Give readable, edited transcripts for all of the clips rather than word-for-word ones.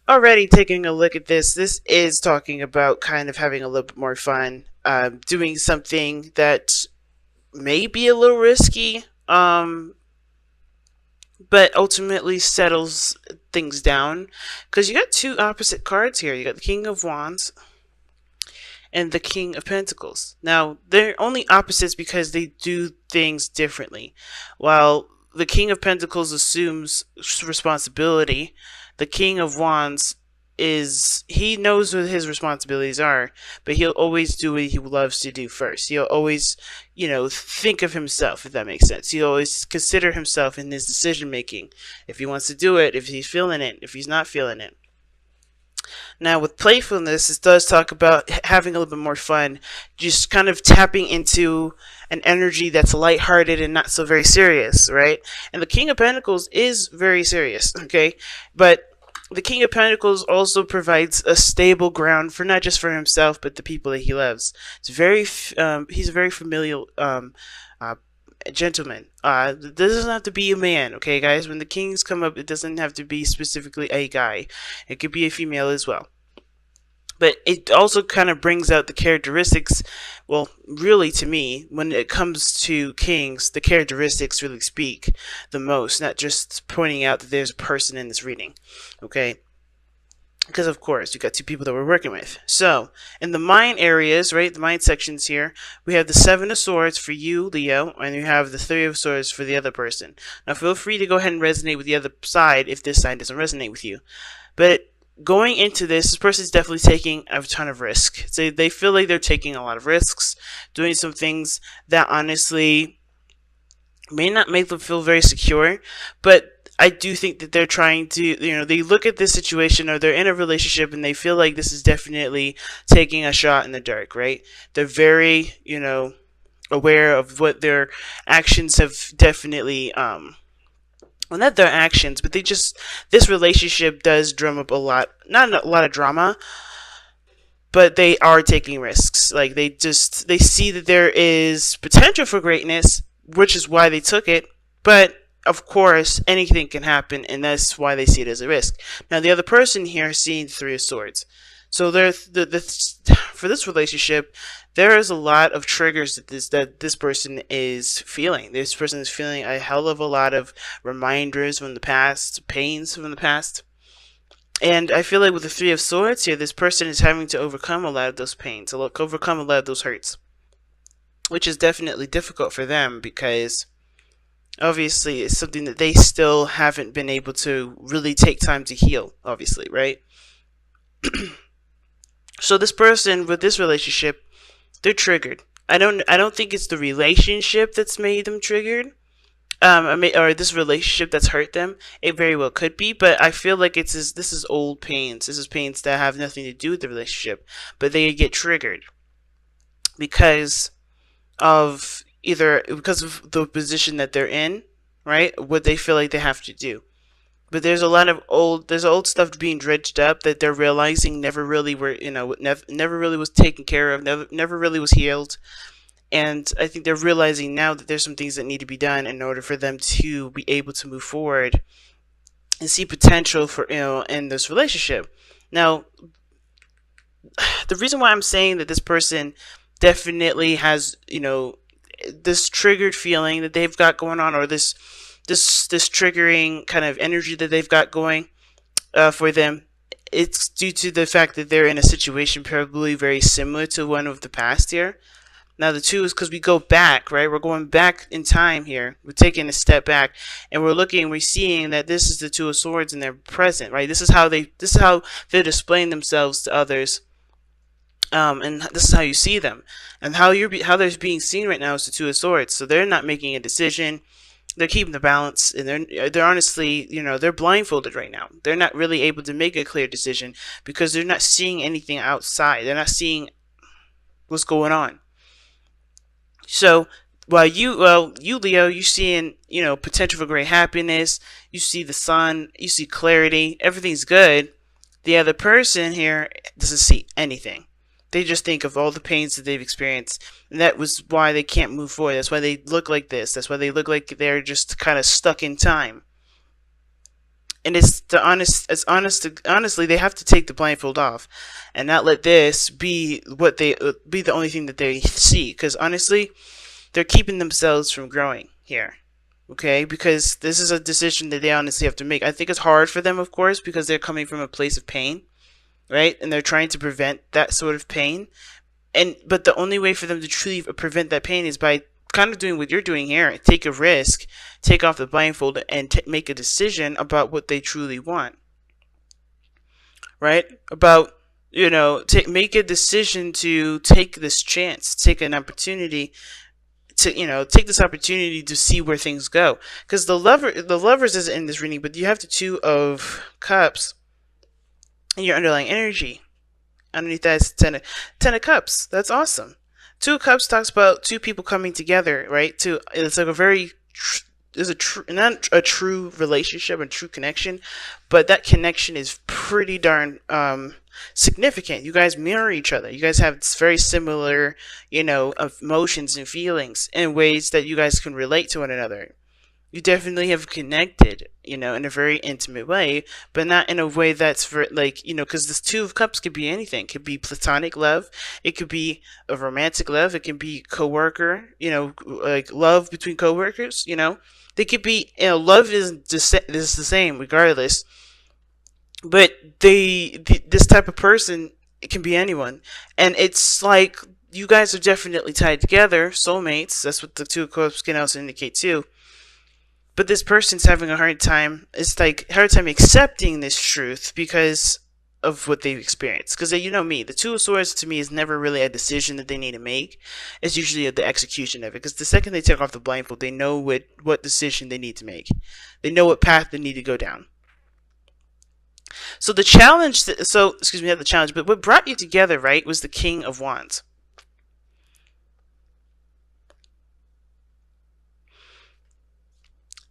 Already taking a look at this is talking about kind of having a little bit more fun, doing something that may be a little risky, but ultimately settles things down. Because you got two opposite cards here. You got the King of Wands and the King of Pentacles. Now, they're only opposites because they do things differently. While the King of Pentacles assumes responsibility, the King of Wands he knows what his responsibilities are, but he'll always do what he loves to do first. He'll always, think of himself, if that makes sense. He'll always consider himself in his decision making. If he wants to do it, if he's feeling it, if he's not feeling it. Now, with playfulness, it does talk about having a little bit more fun, just kind of tapping into an energy that's lighthearted and not so very serious, right? And the King of Pentacles is very serious, okay? But the King of Pentacles also provides a stable ground for not just for himself, but the people that he loves. He's a very familial uh, gentleman. This doesn't have to be a man, okay, guys? When the kings come up, it doesn't have to be specifically a guy. It could be a female as well. But it also kind of brings out the characteristics. Well, really, to me, when it comes to kings, the characteristics really speak the most, not just pointing out that there's a person in this reading, okay? Because, of course, you got two people that we're working with. So, in the mind areas, right, the mind sections here, we have the Seven of Swords for you, Leo, and you have the Three of Swords for the other person. Now, feel free to go ahead and resonate with the other side if this side doesn't resonate with you. But going into this person is definitely taking a ton of risk. So they feel like they're taking a lot of risks, doing some things that honestly may not make them feel very secure, but I do think that they're trying to, they look at this situation or they're in a relationship and they feel like this is definitely taking a shot in the dark, right? They're very, aware of what their actions have definitely, well, not their actions, but this relationship does drum up a lot, not a lot of drama, but they are taking risks. Like, they see that there is potential for greatness, which is why they took it, but of course, anything can happen, and that's why they see it as a risk. Now, the other person here is seeing Three of Swords. So for this relationship, there is a lot of triggers that this person is feeling. This person is feeling a hell of a lot of reminders from the past, pains from the past. And I feel like with the Three of Swords here, this person is having to overcome a lot of those pains, overcome a lot of those hurts, which is definitely difficult for them because obviously it's something that they still haven't been able to really take time to heal, obviously, right? So this person with this relationship, they're triggered. I don't think it's the relationship that's made them triggered. Or this relationship that's hurt them. It very well could be, but I feel like this is old pains. This is pains that have nothing to do with the relationship, but they get triggered because of the position that they're in, right? What they feel like they have to do. But there's old stuff being dredged up that they're realizing never really never really was taken care of, never really was healed. And I think they're realizing now that there's some things that need to be done in order for them to be able to move forward and see potential for, in this relationship. Now, the reason why I'm saying that this person definitely has, this triggered feeling that they've got going on, or this triggering kind of energy that they've got going for them, it's due to the fact that they're in a situation probably very similar to one of the past here. Now, the two is because we go back, right? We're going back in time here. We're taking a step back, and we're seeing that this is the Two of Swords and they're present, right? This is how they're displaying themselves to others. And this is how you see them, and how they're being seen right now is the Two of Swords. So they're not making a decision. They're keeping the balance, and they're honestly, they're blindfolded right now. They're not really able to make a clear decision because they're not seeing anything outside. They're not seeing what's going on. So while you Leo, you seeing, potential for great happiness, you see the sun, you see clarity, everything's good. The other person here doesn't see anything. They just think of all the pains that they've experienced, and that was why they can't move forward. That's why they look like this. That's why they look like they're just kind of stuck in time. And it's the honestly, they have to take the blindfold off and not let this be what they be the only thing that they see, because honestly, they're keeping themselves from growing here. Okay, because this is a decision that they honestly have to make. I think it's hard for them, of course, because they're coming from a place of pain, right? And they're trying to prevent that sort of pain. And but the only way for them to truly prevent that pain is by kind of doing what you're doing here. Take a risk, take off the blindfold, and make a decision about what they truly want, right? About, make a decision to take this chance, take an opportunity to, take this opportunity to see where things go. Because the lovers isn't in this reading, but you have the Two of Cups in your underlying energy. Underneath that is ten of Cups. That's awesome. Two of Cups talks about two people coming together, right? It's like a very is a true, not a true relationship, a true connection, but that connection is pretty darn significant. You guys mirror each other. You guys have very similar, emotions and feelings in ways that you guys can relate to one another. You definitely have connected, in a very intimate way, but not in a way that's for like, because this Two of Cups could be anything. It could be platonic love. It could be a romantic love. It can be coworker, like love between coworkers, They could be, love is the same regardless. But this type of person, it can be anyone. And it's like, you guys are definitely tied together, soulmates. That's what the Two of Cups can also indicate too. But this person's having a hard time. It's like hard time accepting this truth because of what they've experienced. Because you know me, the Two of Swords to me is never really a decision that they need to make. It's usually the execution of it. Because the second they take off the blindfold, they know what decision they need to make. They know what path they need to go down. So the challenge, excuse me, not the challenge, but what brought you together, right, was the King of Wands.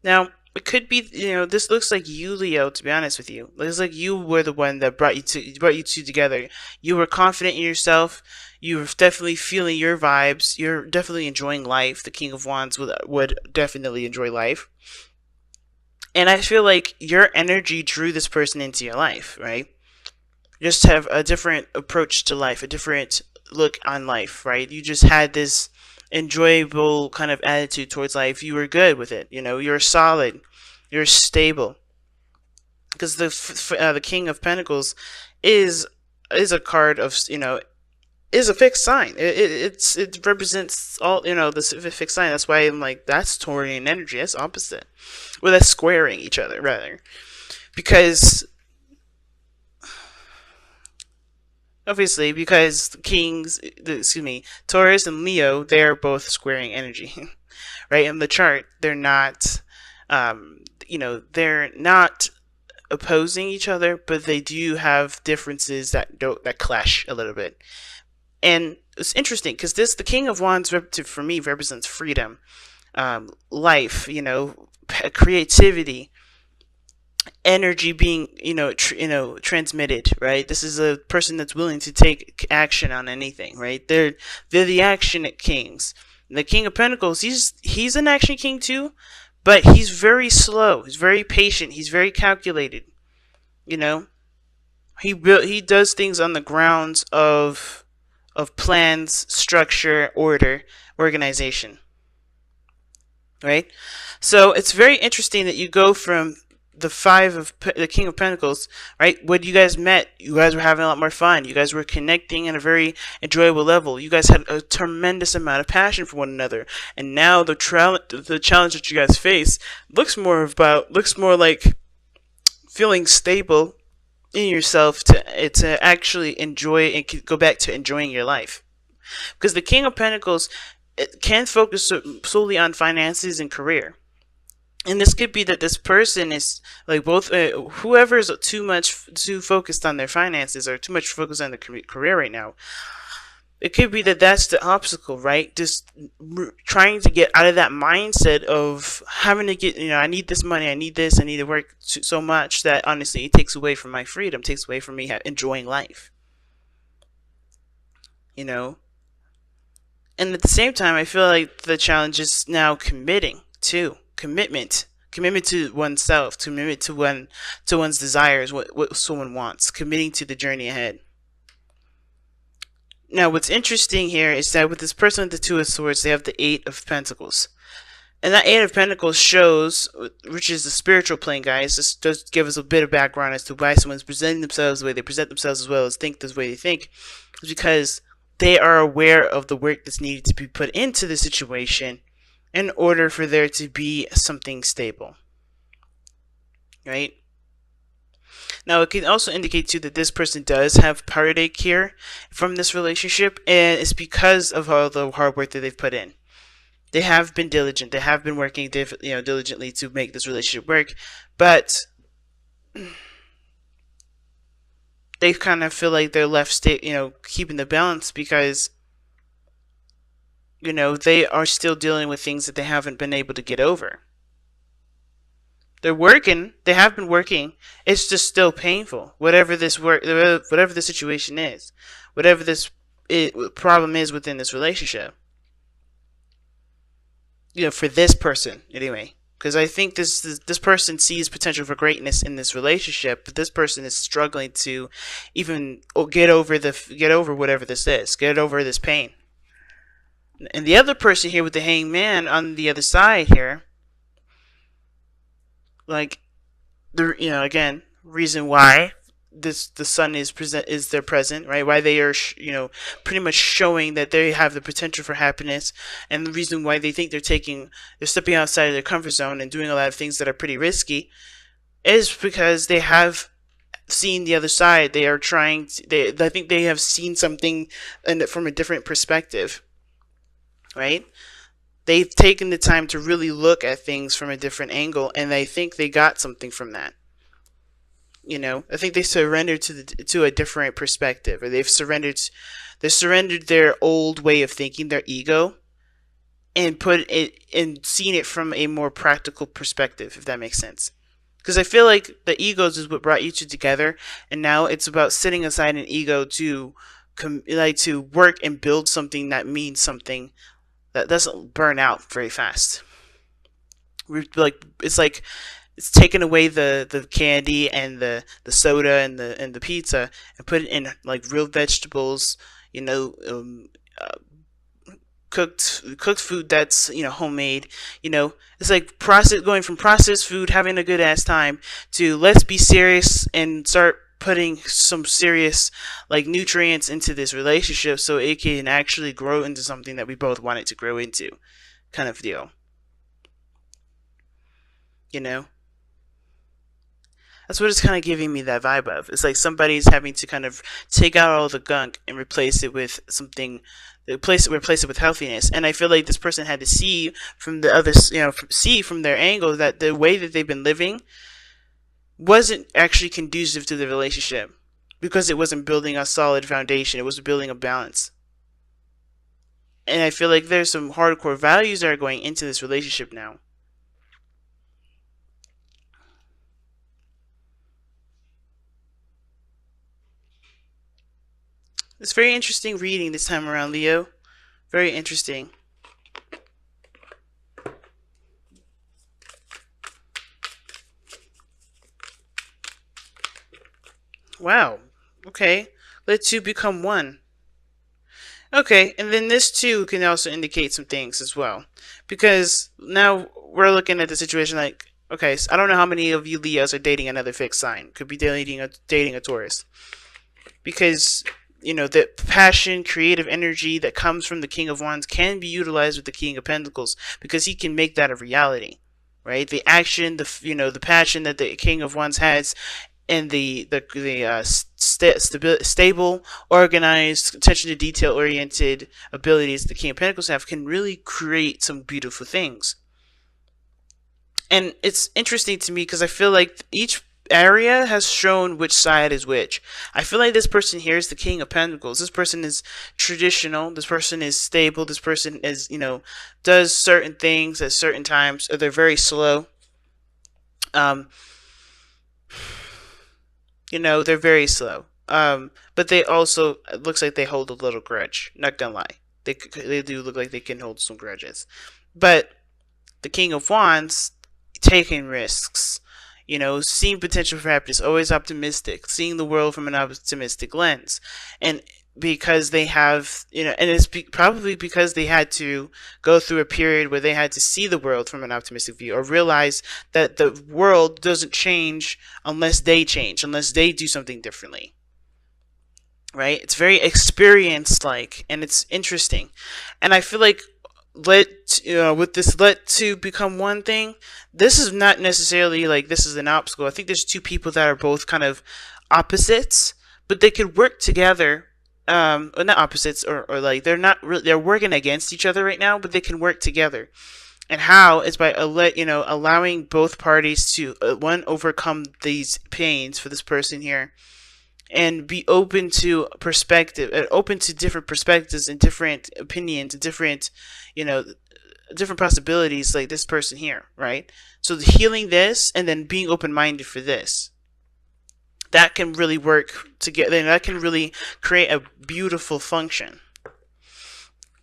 Now, it could be, this looks like you, Leo, to be honest with you. It looks like you were the one that brought you two together. You were confident in yourself. You were definitely feeling your vibes. You're definitely enjoying life. The King of Wands would definitely enjoy life. And I feel like your energy drew this person into your life, right? You just have a different approach to life, a different look on life, right? You just had this enjoyable kind of attitude towards life. You were good with it, you're solid, you're stable. Because the King of Pentacles is a card of, is a fixed sign. It represents all, the fixed sign. That's why I'm like, that's Taurian energy. That's opposite. Well, that's squaring each other rather, because obviously, because Taurus and Leo, they're both squaring energy, right? In the chart, they're not, they're not opposing each other, but they do have differences that clash a little bit. And it's interesting because the King of Wands, for me, represents freedom, life, creativity, energy being transmitted, right? This is a person that's willing to take action on anything, right? They're the action kings. The King of Pentacles, he's an action king too, but he's very slow, he's very patient, he's very calculated. He does things on the grounds of plans, structure, order, organization, right? So it's very interesting that you go from the King of Pentacles, right? When you guys met, you guys were having a lot more fun. You guys were connecting at a very enjoyable level. You guys had a tremendous amount of passion for one another. And now the challenge that you guys face looks more like feeling stable in yourself to actually enjoy and go back to enjoying your life. Because the King of Pentacles, it can focus solely on finances and career. And this could be that this person is like both, whoever is too focused on their finances or too much focused on their career right now. It could be that that's the obstacle, right? Just trying to get out of that mindset of having to get, I need this money, I need this, I need to work so much that honestly it takes away from my freedom, takes away from me enjoying life. And at the same time, I feel like the challenge is now commitment. commitment to oneself, commitment to one's desires, what someone wants, committing to the journey ahead. Now, what's interesting here is that with this person with the Two of Swords, they have the Eight of Pentacles. And that Eight of Pentacles shows, which is the spiritual plane, guys. This does give us a bit of background as to why someone's presenting themselves the way they present themselves, as well as think the way they think. It's because they are aware of the work that's needed to be put into the situation in order for there to be something stable. Right? Now, it can also indicate too that this person does have heartache here from this relationship, and it's because of all the hard work that they've put in. They have been diligent. They have been working, diligently to make this relationship work, but they kind of feel like they're left, keeping the balance because, they are still dealing with things that they haven't been able to get over. They're working. They have been working. It's just still painful. Whatever the situation is, whatever this problem is within this relationship. For this person anyway, because I think this person sees potential for greatness in this relationship, but this person is struggling to even get over whatever this is, get over this pain. And the other person here with the Hanged Man on the other side here, like again, reason why the sun is their present, right? Why they are pretty much showing that they have the potential for happiness, and the reason why they think they're stepping outside of their comfort zone and doing a lot of things that are pretty risky is because they have seen the other side. They are trying to, I think they have seen something from a different perspective, right? They've taken the time to really look at things from a different angle, and they think they got something from that. I think they surrendered to a different perspective, or they surrendered their old way of thinking, their ego, and seen it from a more practical perspective, if that makes sense. Because I feel like the egos is what brought you two together, and now it's about setting aside an ego to work and build something that means something that doesn't burn out very fast. It's taken away the candy and the soda and the pizza and put it in like real vegetables, cooked food that's homemade. It's like going from processed food, having a good ass time, to let's be serious and start putting some serious nutrients into this relationship so it can actually grow into something that we both want it to grow into, kind of deal. That's what it's kind of giving me that vibe of. It's like somebody's having to kind of take out all the gunk and replace it with something, replace it with healthiness. And I feel like this person had to see from the other, see from their angle that the way that they've been living wasn't actually conducive to the relationship, because it wasn't building a solid foundation. It was building a balance. And I feel like there's some hardcore values that are going into this relationship now. It's very interesting reading this time around, Leo. Very interesting. Wow. Okay. Let two become one. Okay, and then this too can also indicate some things as well. Because now we're looking at the situation like, okay, so I don't know how many of you Leos are dating another fixed sign. Could be dating a Taurus. Because the passion, creative energy that comes from the King of Wands can be utilized with the King of Pentacles, because he can make that a reality, right? The action, the passion that the King of Wands has, and the stable, organized, attention to detail oriented abilities the King of Pentacles have can really create some beautiful things. And it's interesting to me because I feel like each area has shown which side is which. I feel like this person here is the King of Pentacles. This person is traditional. This person is stable. This person is, does certain things at certain times. Or they're very slow. They're very slow. But they also, it looks like they hold a little grudge. Not gonna lie. They do look like they can hold some grudges. But the King of Wands taking risks, seeing potential for happiness, always optimistic, seeing the world from an optimistic lens. And because they have, and it's probably because they had to go through a period where they had to see the world from an optimistic view, or realize that the world doesn't change unless they change, unless they do something differently. Right? It's very experience like, and it's interesting. And I feel like with this let two become one thing, this is not necessarily like this is an obstacle. I think there's two people that are both kind of opposites, but they could work together. Or not opposites, or like they're not really, they're working against each other right now, but they can work together. And how is by allowing both parties to one, overcome these pains for this person here, and be open to perspective, open to different perspectives and different opinions and different, different possibilities, like this person here, right? So healing this and then being open-minded for this, that can really work together, and that can really create a beautiful function.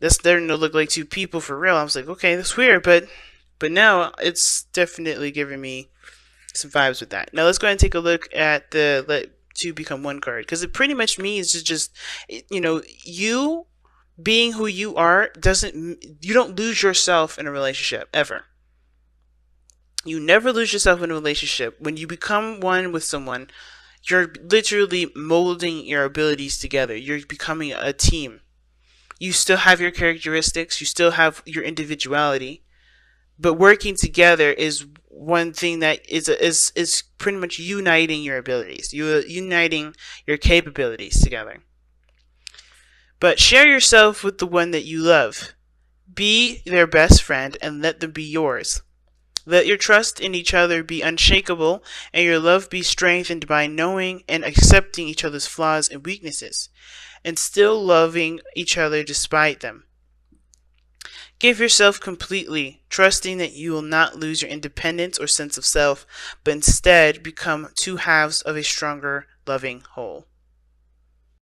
This starting to look like two people for real. I was like, okay, that's weird, but now it's definitely giving me some vibes with that. Now let's go ahead and take a look at the let two become one card, because it pretty much means to just, you being who you are you don't lose yourself in a relationship ever. You never lose yourself in a relationship. When you become one with someone, you're literally molding your abilities together. You're becoming a team. You still have your characteristics, you still have your individuality, but working together is one thing that is pretty much uniting your abilities. You're uniting your capabilities together. But share yourself with the one that you love. Be their best friend and let them be yours. Let your trust in each other be unshakable, and your love be strengthened by knowing and accepting each other's flaws and weaknesses, and still loving each other despite them. Give yourself completely, trusting that you will not lose your independence or sense of self, but instead become two halves of a stronger, loving whole.